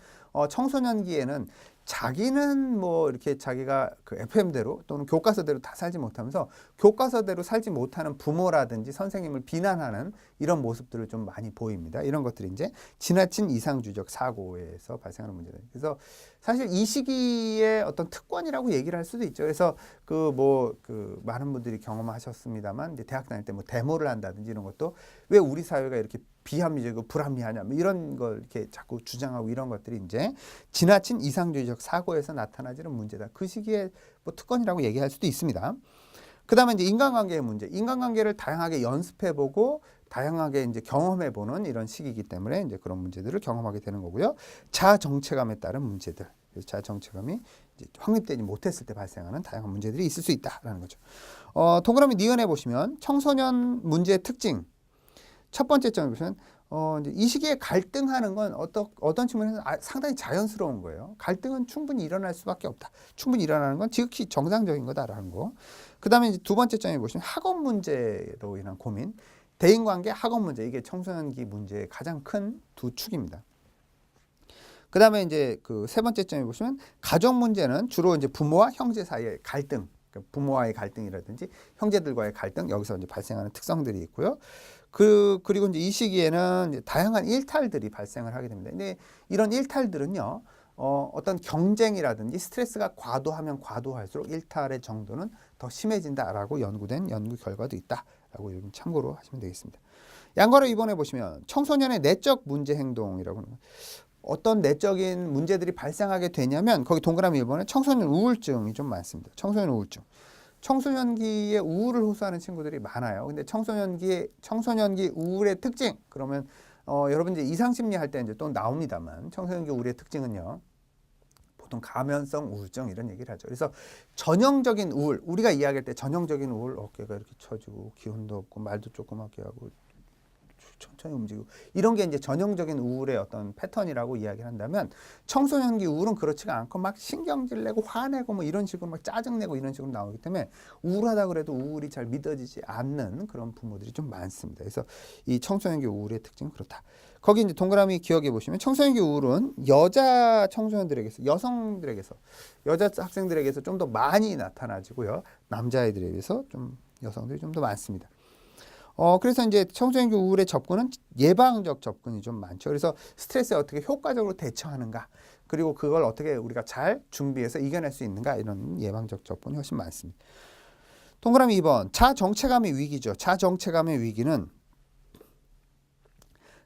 청소년기에는 자기는 뭐 이렇게 자기가 그 FM대로 또는 교과서대로 다 살지 못하면서 교과서대로 살지 못하는 부모라든지 선생님을 비난하는 이런 모습들을 좀 많이 보입니다. 이런 것들이 이제 지나친 이상주의적 사고에서 발생하는 문제들. 그래서 사실 이 시기에 어떤 특권이라고 얘기를 할 수도 있죠. 그래서 그 많은 분들이 경험하셨습니다만 이제 대학 다닐 때 뭐 데모를 한다든지 이런 것도 왜 우리 사회가 이렇게 비합리적이고 불합리하냐 뭐 이런 걸 이렇게 자꾸 주장하고 이런 것들이 이제 지나친 이상주의적 사고에서 나타나지는 문제다. 그 시기에 뭐 특권이라고 얘기할 수도 있습니다. 그다음에 이제 인간관계의 문제. 인간관계를 다양하게 연습해보고 다양하게 이제 경험해보는 이런 시기이기 때문에 이제 그런 문제들을 경험하게 되는 거고요. 자아 정체감에 따른 문제들. 자아 정체감이 이제 확립되지 못했을 때 발생하는 다양한 문제들이 있을 수 있다라는 거죠. 동그라미 니은에 보시면 청소년 문제의 특징. 첫 번째 점을 보시면 이제 이 시기에 갈등하는 건 어떤 측면에서 상당히 자연스러운 거예요. 갈등은 충분히 일어날 수밖에 없다. 충분히 일어나는 건 지극히 정상적인 거다라는 거. 그다음에 이제 두 번째 점에 보시면 학업 문제로 인한 고민, 대인관계, 학업 문제 이게 청소년기 문제의 가장 큰 두 축입니다. 그다음에 이제 그 세 번째 점에 보시면 가족 문제는 주로 이제 부모와 형제 사이의 갈등, 그러니까 부모와의 갈등이라든지 형제들과의 갈등 여기서 이제 발생하는 특성들이 있고요. 그리고 이제 이 시기에는 이제 다양한 일탈들이 발생을 하게 됩니다. 근데 이런 일탈들은요, 어떤 경쟁이라든지 스트레스가 과도하면 과도할수록 일탈의 정도는 더 심해진다라고 연구된 연구 결과도 있다라고 여러분 참고로 하시면 되겠습니다. 양괄호 2번에 보시면 청소년의 내적 문제 행동이라고 하는 어떤 내적인 문제들이 발생하게 되냐면 거기 동그라미 1번에 청소년 우울증이 좀 많습니다. 청소년 우울증. 청소년기에 우울을 호소하는 친구들이 많아요. 근데 청소년기 우울의 특징 그러면 여러분 이제 이상심리 할 때 이제 또 나옵니다만 청소년기 우울의 특징은요. 보통 가면성 우울증 이런 얘기를 하죠. 그래서 전형적인 우울 우리가 이야기할 때 전형적인 우울 어깨가 이렇게 처지고 기운도 없고 말도 조그맣게 하고 천천히 움직이고 이런 게 이제 전형적인 우울의 어떤 패턴이라고 이야기를 한다면 청소년기 우울은 그렇지가 않고 막 신경질 내고 화내고 뭐 이런 식으로 막 짜증내고 이런 식으로 나오기 때문에 우울하다 그래도 우울이 잘 믿어지지 않는 그런 부모들이 좀 많습니다. 그래서 이 청소년기 우울의 특징은 그렇다. 거기 이제 동그라미 기억해 보시면 청소년기 우울은 여자 청소년들에게서 여성들에게서 여자 학생들에게서 좀 더 많이 나타나지고요. 남자아이들에 비해서 좀 여성들이 좀 더 많습니다. 그래서 이제 청소년기 우울의 접근은 예방적 접근이 좀 많죠. 그래서 스트레스에 어떻게 효과적으로 대처하는가, 그리고 그걸 어떻게 우리가 잘 준비해서 이겨낼 수 있는가 이런 예방적 접근이 훨씬 많습니다. 동그라미 2번 자정체감의 위기죠. 자정체감의 위기는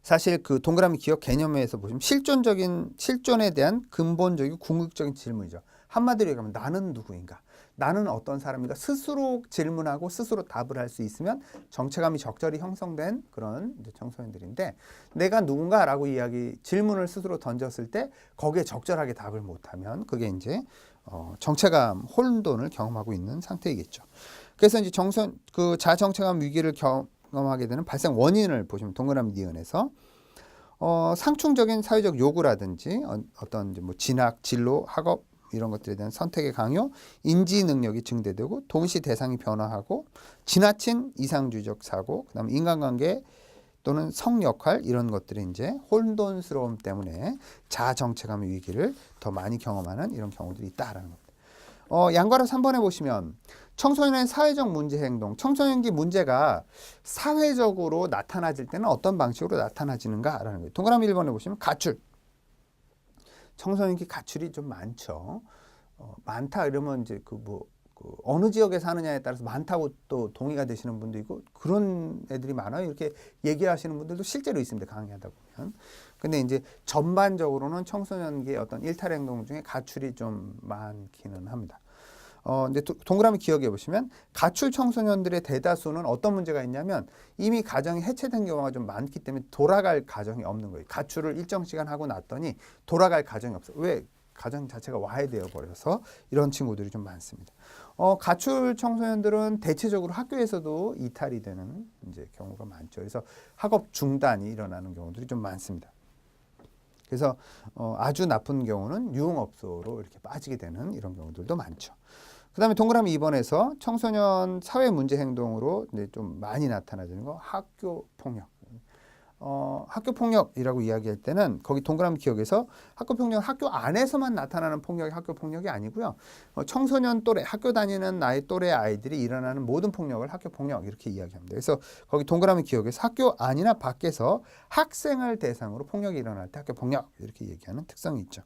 사실 그 동그라미 기억 개념에서 보시면 실존에 대한 근본적이고 궁극적인 질문이죠. 한마디로 얘기하면 나는 누구인가? 나는 어떤 사람인가 스스로 질문하고 스스로 답을 할 수 있으면 정체감이 적절히 형성된 그런 이제 청소년들인데 내가 누군가라고 질문을 스스로 던졌을 때 거기에 적절하게 답을 못하면 그게 이제 정체감 혼돈을 경험하고 있는 상태이겠죠. 그래서 이제 그 자정체감 위기를 경험하게 되는 발생 원인을 보시면 동그라미 니은에서 상충적인 사회적 요구라든지 어떤 이제 뭐 진학, 진로, 학업 이런 것들에 대한 선택의 강요, 인지 능력이 증대되고 동시 대상이 변화하고 지나친 이상주의적 사고, 그다음에 인간관계 또는 성 역할 이런 것들이 이제 혼돈스러움 때문에 자아 정체감의 위기를 더 많이 경험하는 이런 경우들이 있다라는 겁니다. 양과로 3번에 보시면 청소년의 사회적 문제 행동, 청소년기 문제가 사회적으로 나타나질 때는 어떤 방식으로 나타나지는가라는 거예요. 동그라미 1번에 보시면 가출. 청소년기 가출이 좀 많죠. 많다 이러면 이제 어느 지역에 사느냐에 따라서 많다고 또 동의가 되시는 분도 있고 그런 애들이 많아요. 이렇게 얘기하시는 분들도 실제로 있습니다. 강의하다 보면. 근데 이제 전반적으로는 청소년기의 어떤 일탈 행동 중에 가출이 좀 많기는 합니다. 이제 동그라미 기억해 보시면 가출 청소년들의 대다수는 어떤 문제가 있냐면 이미 가정이 해체된 경우가 좀 많기 때문에 돌아갈 가정이 없는 거예요. 가출을 일정 시간 하고 났더니 돌아갈 가정이 없어요. 왜? 가정 자체가 와해되어 버려서 이런 친구들이 좀 많습니다. 가출 청소년들은 대체적으로 학교에서도 이탈이 되는 이제 경우가 많죠. 그래서 학업 중단이 일어나는 경우들이 좀 많습니다. 그래서 아주 나쁜 경우는 유흥업소로 이렇게 빠지게 되는 이런 경우들도 많죠. 그 다음에 동그라미 2번에서 청소년 사회 문제 행동으로 이제 좀 많이 나타나는 거 학교 폭력. 학교 폭력이라고 이야기할 때는 거기 동그라미 기억에서 학교 폭력 학교 안에서만 나타나는 폭력이 학교 폭력이 아니고요. 청소년 또래 학교 다니는 나이 또래 아이들이 일어나는 모든 폭력을 학교 폭력 이렇게 이야기합니다. 그래서 거기 동그라미 기억에서 학교 안이나 밖에서 학생을 대상으로 폭력이 일어날 때 학교 폭력 이렇게 얘기하는 특성이 있죠.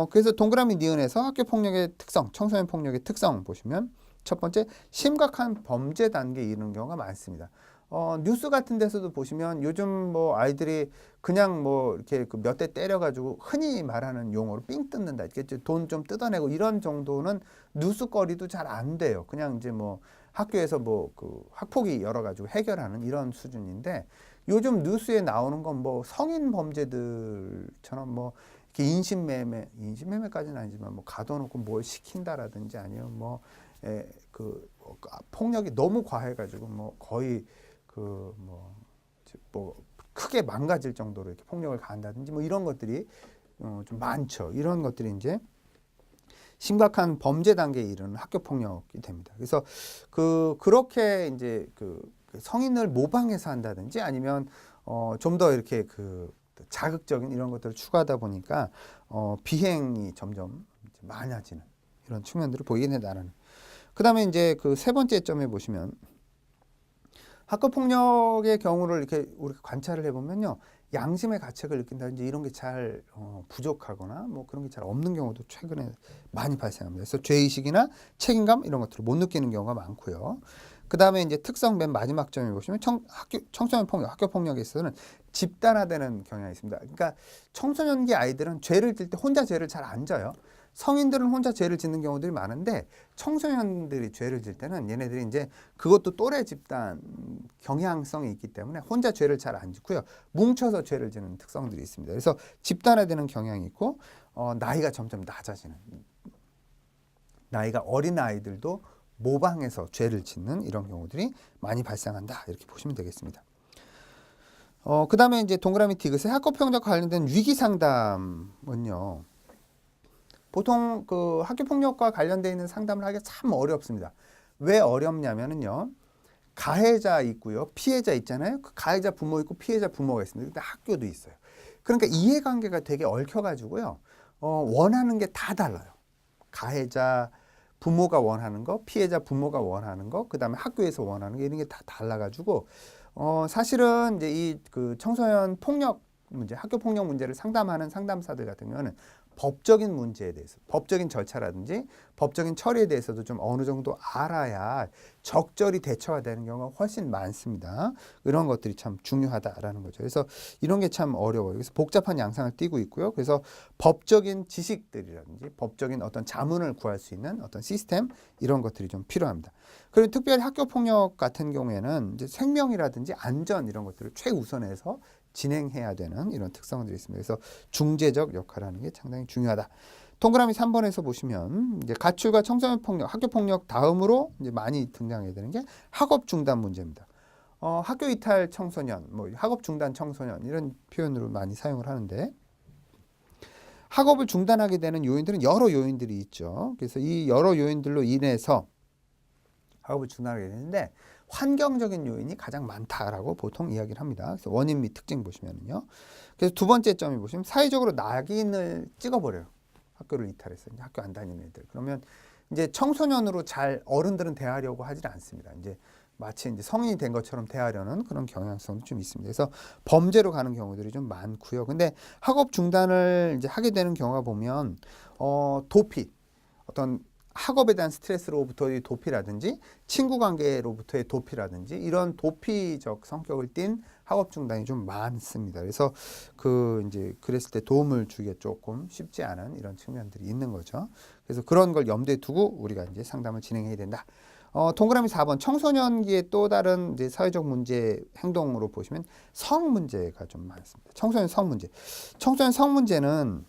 그래서 동그라미 니은에서 학교 폭력의 특성, 청소년 폭력의 특성 보시면 첫 번째 심각한 범죄 단계에 이르는 경우가 많습니다. 뉴스 같은 데서도 보시면 요즘 뭐 아이들이 그냥 뭐 이렇게 몇 대 때려가지고 흔히 말하는 용어로 삥 뜯는다. 이렇게 돈 좀 뜯어내고 이런 정도는 뉴스거리도 잘 안 돼요. 그냥 이제 뭐 학교에서 뭐 학폭위 열어가지고 해결하는 이런 수준인데 요즘 뉴스에 나오는 건 뭐 성인 범죄들처럼 뭐 이렇게 인신매매까지는 아니지만 뭐 가둬놓고 뭘 시킨다라든지 아니면 뭐 폭력이 너무 과해가지고 뭐 거의 크게 망가질 정도로 이렇게 폭력을 가한다든지 뭐 이런 것들이 좀 많죠. 이런 것들이 이제 심각한 범죄 단계에 이르는 학교 폭력이 됩니다. 그래서 그렇게 이제 성인을 모방해서 한다든지 아니면 좀 더 이렇게 자극적인 이런 것들을 추구하다 보니까 비행이 점점 많아지는 이런 측면들을 보이게 된다는. 그다음에 이제 세 번째 점에 보시면 학교 폭력의 경우를 이렇게 우리가 관찰을 해보면요, 양심의 가책을 느낀다든지 이런 게 잘 부족하거나 뭐 그런 게 잘 없는 경우도 최근에 많이 발생합니다. 그래서 죄의식이나 책임감 이런 것들을 못 느끼는 경우가 많고요. 그 다음에 이제 특성 맨 마지막 점에 보시면 청소년 폭력, 학교 폭력에 있어서는 집단화되는 경향이 있습니다. 그러니까 청소년기 아이들은 죄를 질 때 혼자 죄를 잘 안 져요. 성인들은 혼자 죄를 짓는 경우들이 많은데 청소년들이 죄를 질 때는 얘네들이 이제 그것도 또래 집단 경향성이 있기 때문에 혼자 죄를 잘 안 짓고요. 뭉쳐서 죄를 지는 특성들이 있습니다. 그래서 집단화되는 경향이 있고 나이가 점점 낮아지는, 나이가 어린 아이들도 모방해서 죄를 짓는 이런 경우들이 많이 발생한다. 이렇게 보시면 되겠습니다. 그 다음에 이제 동그라미 디귿의 학교폭력 관련된 위기상담은요. 보통 학교폭력과 관련되어 있는 상담을 하기가 참 어렵습니다. 왜 어렵냐면요. 가해자 있고요. 피해자 있잖아요. 그 가해자 부모 있고 피해자 부모가 있습니다. 근데 학교도 있어요. 그러니까 이해관계가 되게 얽혀가지고요. 원하는 게 다 달라요. 가해자 부모가 원하는 거, 피해자 부모가 원하는 거, 그 다음에 학교에서 원하는 게 이런 게 다 달라가지고 사실은 이제 이 청소년 폭력 문제, 학교 폭력 문제를 상담하는 상담사들 같은 경우는 법적인 문제에 대해서, 법적인 절차라든지 법적인 처리에 대해서도 좀 어느 정도 알아야 적절히 대처가 되는 경우가 훨씬 많습니다. 이런 것들이 참 중요하다라는 거죠. 그래서 이런 게 참 어려워요. 그래서 복잡한 양상을 띠고 있고요. 그래서 법적인 지식들이라든지 법적인 어떤 자문을 구할 수 있는 어떤 시스템 이런 것들이 좀 필요합니다. 그리고 특별히 학교 폭력 같은 경우에는 이제 생명이라든지 안전 이런 것들을 최우선해서 진행해야 되는 이런 특성들이 있습니다. 그래서 중재적 역할을 하는 게 상당히 중요하다. 동그라미 3번에서 보시면 이제 가출과 청소년 폭력, 학교 폭력 다음으로 이제 많이 등장해야 되는 게 학업 중단 문제입니다. 학교 이탈 청소년, 뭐 학업 중단 청소년 이런 표현으로 많이 사용을 하는데 학업을 중단하게 되는 요인들은 여러 요인들이 있죠. 그래서 이 여러 요인들로 인해서 학업을 중단하게 되는데 환경적인 요인이 가장 많다라고 보통 이야기를 합니다. 그래서 원인 및 특징 보시면은요. 그래서 두 번째 점이 보시면 사회적으로 낙인을 찍어버려요. 학교를 이탈해서 이제 학교 안 다니는 애들. 그러면 이제 청소년으로 잘 어른들은 대하려고 하질 않습니다. 이제 마치 이제 성인이 된 것처럼 대하려는 그런 경향성도 좀 있습니다. 그래서 범죄로 가는 경우들이 좀 많고요. 근데 학업 중단을 이제 하게 되는 경우가 보면 도피, 어떤 학업에 대한 스트레스로부터의 도피라든지 친구 관계로부터의 도피라든지 이런 도피적 성격을 띤 학업 중단이 좀 많습니다. 그래서 이제 그랬을 때 도움을 주기가 조금 쉽지 않은 이런 측면들이 있는 거죠. 그래서 그런 걸 염두에 두고 우리가 이제 상담을 진행해야 된다. 동그라미 4번 청소년기의 또 다른 이제 사회적 문제 행동으로 보시면 성 문제가 좀 많습니다. 청소년 성 문제. 청소년 성 문제는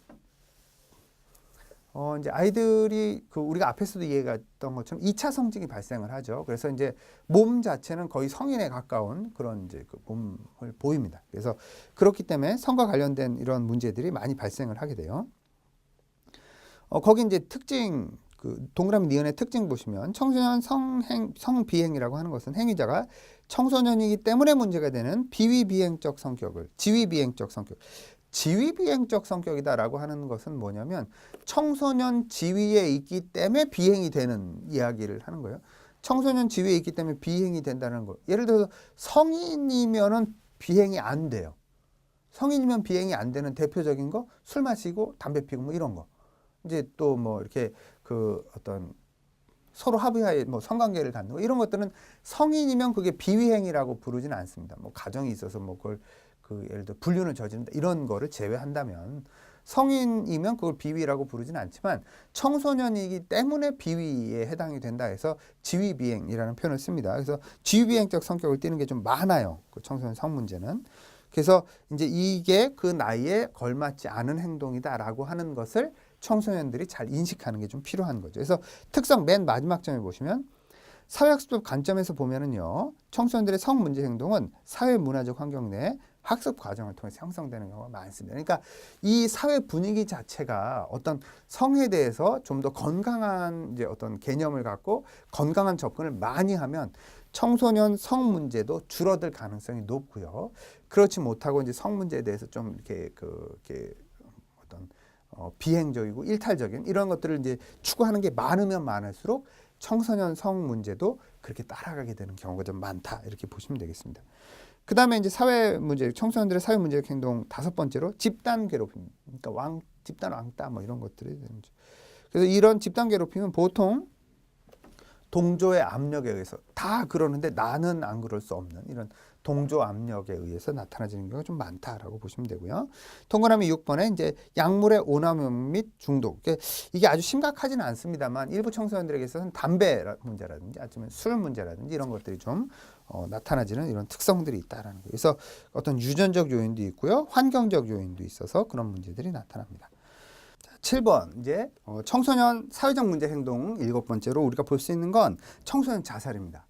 이제 아이들이 우리가 앞에서도 이해했던 것처럼 2차 성징이 발생을 하죠. 그래서 이제 몸 자체는 거의 성인에 가까운 그런 이제 그 몸을 보입니다. 그래서 그렇기 때문에 성과 관련된 이런 문제들이 많이 발생을 하게 돼요. 거기 이제 특징, 동그라미 니은의 특징 보시면 청소년 성비행이라고 하는 것은 행위자가 청소년이기 때문에 문제가 되는 비위비행적 성격을, 지위비행적 성격, 지위비행적 성격이다라고 하는 것은 뭐냐면 청소년 지위에 있기 때문에 비행이 되는 이야기를 하는 거예요. 청소년 지위에 있기 때문에 비행이 된다는 거. 예를 들어서 성인이면은 비행이 안 돼요. 성인이면 비행이 안 되는 대표적인 거 술 마시고 담배 피고 뭐 이런 거. 이제 또 뭐 이렇게 어떤 서로 합의하에 뭐 성관계를 갖는 거 이런 것들은 성인이면 그게 비위행위라고 부르지는 않습니다. 뭐 가정이 있어서 뭐 그걸 예를 들어 불륜을 저지른다 이런 거를 제외한다면 성인이면 그걸 비위라고 부르지는 않지만 청소년이기 때문에 비위에 해당이 된다 해서 지위비행이라는 표현을 씁니다. 그래서 지위비행적 성격을 띠는 게 좀 많아요. 그 청소년 성 문제는. 그래서 이제 이게 그 나이에 걸맞지 않은 행동이다라고 하는 것을 청소년들이 잘 인식하는 게 좀 필요한 거죠. 그래서 특성 맨 마지막 점에 보시면 사회학습적 관점에서 보면은요, 청소년들의 성 문제 행동은 사회 문화적 환경 내 학습 과정을 통해서 형성되는 경우가 많습니다. 그러니까 이 사회 분위기 자체가 어떤 성에 대해서 좀 더 건강한 이제 어떤 개념을 갖고 건강한 접근을 많이 하면 청소년 성 문제도 줄어들 가능성이 높고요. 그렇지 못하고 이제 성 문제에 대해서 좀 이렇게 어떤 비행적이고 일탈적인 이런 것들을 이제 추구하는 게 많으면 많을수록 청소년 성 문제도 그렇게 따라가게 되는 경우가 좀 많다 이렇게 보시면 되겠습니다. 그 다음에 이제 사회 문제, 청소년들의 사회 문제적 행동 5번째로 집단 괴롭힘, 그러니까 집단 왕따 뭐 이런 것들이 되는 거죠. 그래서 이런 집단 괴롭힘은 보통 동조의 압력에 의해서 다 그러는데 나는 안 그럴 수 없는 이런 동조 압력에 의해서 나타나지는 경우가 좀 많다라고 보시면 되고요. 동그라미 6번에 이제 약물의 오남용 및 중독. 이게 아주 심각하지는 않습니다만 일부 청소년들에게 있어서는 담배 문제라든지 아니면 술 문제라든지 이런 것들이 좀 나타나지는 이런 특성들이 있다라는 거예요. 그래서 어떤 유전적 요인도 있고요. 환경적 요인도 있어서 그런 문제들이 나타납니다. 7번 이제 청소년 사회적 문제 행동 7번째로 우리가 볼 수 있는 건 청소년 자살입니다.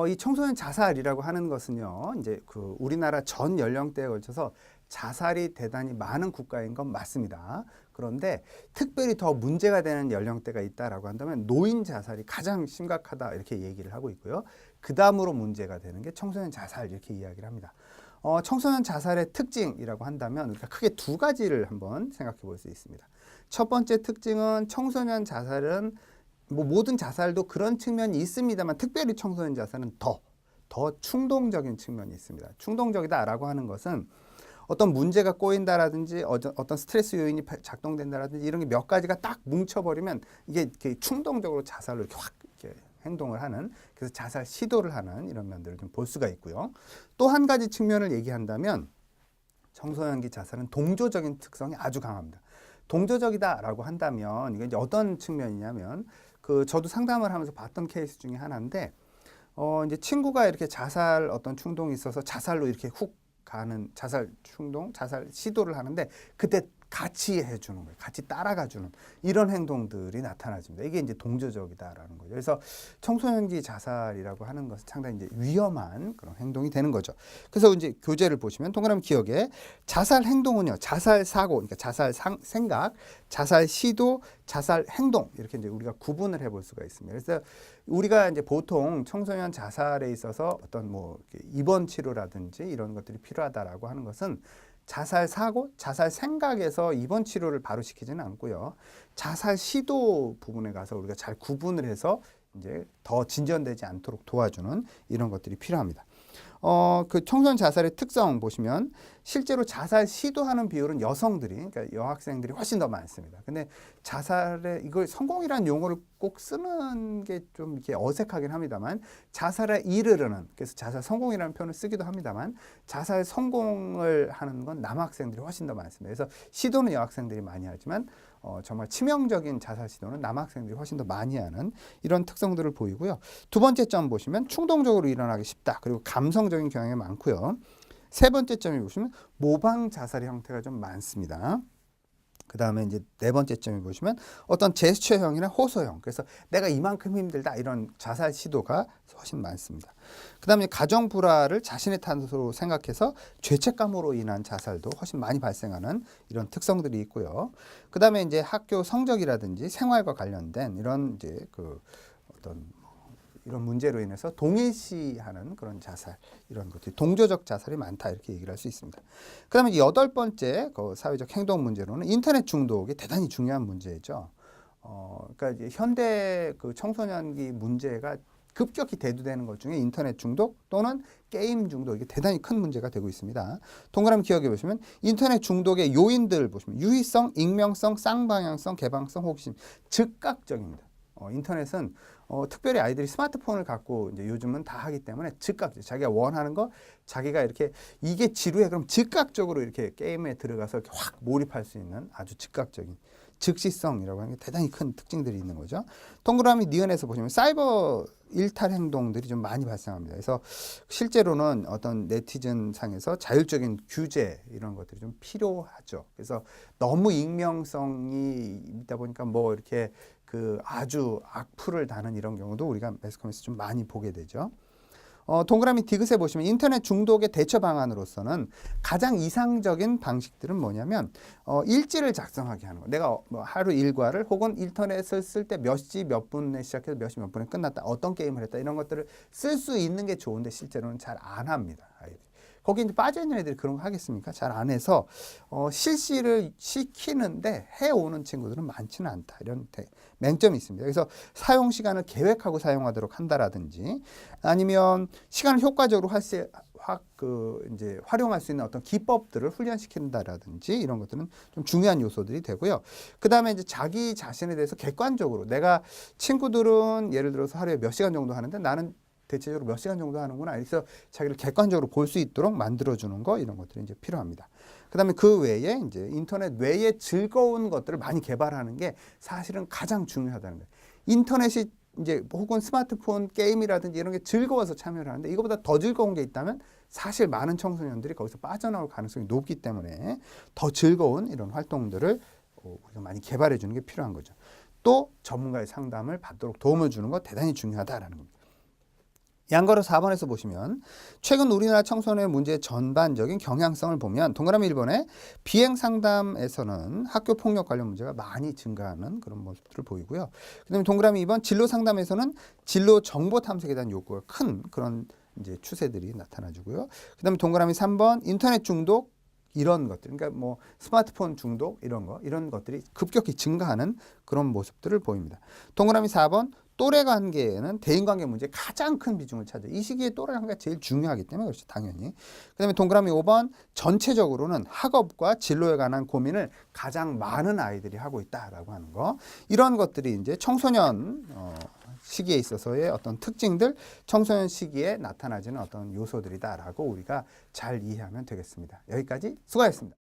이 청소년 자살이라고 하는 것은요, 이제 우리나라 전 연령대에 걸쳐서 자살이 대단히 많은 국가인 건 맞습니다. 그런데 특별히 더 문제가 되는 연령대가 있다라고 한다면 노인 자살이 가장 심각하다 이렇게 얘기를 하고 있고요. 그 다음으로 문제가 되는 게 청소년 자살 이렇게 이야기를 합니다. 청소년 자살의 특징이라고 한다면 우리가 크게 두 가지를 한번 생각해 볼 수 있습니다. 첫 번째 특징은 청소년 자살은 뭐 모든 자살도 그런 측면이 있습니다만 특별히 청소년 자살은 더 충동적인 측면이 있습니다. 충동적이다라고 하는 것은 어떤 문제가 꼬인다라든지 어떤 스트레스 요인이 작동된다라든지 이런 게 몇 가지가 딱 뭉쳐버리면 이게 충동적으로 자살로 이렇게 확 이렇게 행동을 하는, 그래서 자살 시도를 하는 이런 면들을 좀 볼 수가 있고요. 또 한 가지 측면을 얘기한다면 청소년기 자살은 동조적인 특성이 아주 강합니다. 동조적이다라고 한다면 이게 이제 어떤 측면이냐면 저도 상담을 하면서 봤던 케이스 중에 하나인데 이제 친구가 이렇게 자살 어떤 충동이 있어서 자살로 이렇게 훅 가는 자살 충동, 자살 시도를 하는데 그때 같이 해주는 거예요. 같이 따라가주는 이런 행동들이 나타나집니다. 이게 이제 동조적이다라는 거죠. 그래서 청소년기 자살이라고 하는 것은 상당히 이제 위험한 그런 행동이 되는 거죠. 그래서 이제 교재를 보시면 동그라미 기억에 자살 행동은요, 자살 사고, 그러니까 자살 생각, 자살 시도, 자살 행동 이렇게 이제 우리가 구분을 해볼 수가 있습니다. 그래서 우리가 이제 보통 청소년 자살에 있어서 어떤 뭐 입원 치료라든지 이런 것들이 필요하다라고 하는 것은 자살 사고, 자살 생각에서 입원 치료를 바로 시키지는 않고요. 자살 시도 부분에 가서 우리가 잘 구분을 해서 이제 더 진전되지 않도록 도와주는 이런 것들이 필요합니다. 그 청소년 자살의 특성 보시면 실제로 자살 시도하는 비율은 여성들이, 그러니까 여학생들이 훨씬 더 많습니다. 근데 자살에 이걸 성공이라는 용어를 꼭 쓰는 게 좀 이렇게 어색하긴 합니다만 자살에 이르르는, 그래서 자살 성공이라는 표현을 쓰기도 합니다만 자살 성공을 하는 건 남학생들이 훨씬 더 많습니다. 그래서 시도는 여학생들이 많이 하지만 정말 치명적인 자살 시도는 남학생들이 훨씬 더 많이 하는 이런 특성들을 보이고요. 두 번째 점 보시면 충동적으로 일어나기 쉽다. 그리고 감성적인 경향이 많고요. 세 번째 점이 보시면 모방 자살의 형태가 좀 많습니다. 그 다음에 이제 네 번째 점이 보시면 어떤 제스처형이나 호소형, 그래서 내가 이만큼 힘들다 이런 자살 시도가 훨씬 많습니다. 그 다음에 가정 불화를 자신의 탓으로 생각해서 죄책감으로 인한 자살도 훨씬 많이 발생하는 이런 특성들이 있고요. 그 다음에 이제 학교 성적이라든지 생활과 관련된 이런 이제 그 어떤 이런 문제로 인해서 동일시하는 그런 자살, 이런 것들이 동조적 자살이 많다 이렇게 얘기를 할 수 있습니다. 그 다음에 여덟 번째 그 사회적 행동 문제로는 인터넷 중독이 대단히 중요한 문제죠. 그러니까 이제 현대 그 청소년기 문제가 급격히 대두되는 것 중에 인터넷 중독 또는 게임 중독, 이게 대단히 큰 문제가 되고 있습니다. 동그라미 기억해 보시면 인터넷 중독의 요인들 보시면 유희성, 익명성, 쌍방향성, 개방성, 호기심, 즉각적입니다. 인터넷은 특별히 아이들이 스마트폰을 갖고 이제 요즘은 다 하기 때문에 즉각, 자기가 원하는 거, 자기가 이렇게 이게 지루해 그럼 즉각적으로 이렇게 게임에 들어가서 이렇게 확 몰입할 수 있는 아주 즉각적인 즉시성이라고 하는 게 대단히 큰 특징들이 있는 거죠. 동그라미 니은에서 보시면 사이버 일탈 행동들이 좀 많이 발생합니다. 그래서 실제로는 어떤 네티즌 상에서 자율적인 규제 이런 것들이 좀 필요하죠. 그래서 너무 익명성이 있다 보니까 뭐 이렇게 그 아주 악플을 다는 이런 경우도 우리가 매스컴에서 좀 많이 보게 되죠. 동그라미 디귿에 보시면 인터넷 중독의 대처 방안으로서는 가장 이상적인 방식들은 뭐냐면 일지를 작성하게 하는 거. 내가 뭐 하루 일과를 혹은 인터넷을 쓸 때 몇 시 몇 분에 시작해서 몇 시 몇 분에 끝났다. 어떤 게임을 했다. 이런 것들을 쓸 수 있는 게 좋은데 실제로는 잘 안 합니다. 아이들이. 거기 이제 빠져있는 애들이 그런 거 하겠습니까? 잘 안 해서 실시를 시키는데 해오는 친구들은 많지는 않다. 이런 맹점이 있습니다. 그래서 사용 시간을 계획하고 사용하도록 한다라든지 아니면 시간을 효과적으로 이제 활용할 수 있는 어떤 기법들을 훈련시킨다라든지 이런 것들은 좀 중요한 요소들이 되고요. 그 다음에 이제 자기 자신에 대해서 객관적으로 내가 친구들은 예를 들어서 하루에 몇 시간 정도 하는데 나는 대체적으로 몇 시간 정도 하는구나. 그래서 자기를 객관적으로 볼 수 있도록 만들어주는 거 이런 것들이 이제 필요합니다. 그다음에 그 외에 이제 인터넷 외에 즐거운 것들을 많이 개발하는 게 사실은 가장 중요하다는 거예요. 인터넷이 이제 혹은 스마트폰 게임이라든지 이런 게 즐거워서 참여를 하는데 이거보다 더 즐거운 게 있다면 사실 많은 청소년들이 거기서 빠져나올 가능성이 높기 때문에 더 즐거운 이런 활동들을 우리가 많이 개발해 주는 게 필요한 거죠. 또 전문가의 상담을 받도록 도움을 주는 거 대단히 중요하다라는 겁니다. 양거로 4번에서 보시면 최근 우리나라 청소년의 문제의 전반적인 경향성을 보면 동그라미 1번에 비행 상담에서는 학교 폭력 관련 문제가 많이 증가하는 그런 모습들을 보이고요. 그다음에 동그라미 2번 진로 상담에서는 진로 정보 탐색에 대한 요구가 큰 그런 이제 추세들이 나타나주고요. 그다음에 동그라미 3번 인터넷 중독 이런 것들, 그러니까 뭐 스마트폰 중독 이런 것들이 급격히 증가하는 그런 모습들을 보입니다. 동그라미 4번 또래 관계에는 대인관계 문제에 가장 큰 비중을 차지해요. 이 시기에 또래 관계가 제일 중요하기 때문에 그렇죠, 당연히. 그다음에 동그라미 5번 전체적으로는 학업과 진로에 관한 고민을 가장 많은 아이들이 하고 있다라고 하는 거. 이런 것들이 이제 청소년 시기에 있어서의 어떤 특징들, 청소년 시기에 나타나지는 어떤 요소들이다라고 우리가 잘 이해하면 되겠습니다. 여기까지 수고하셨습니다.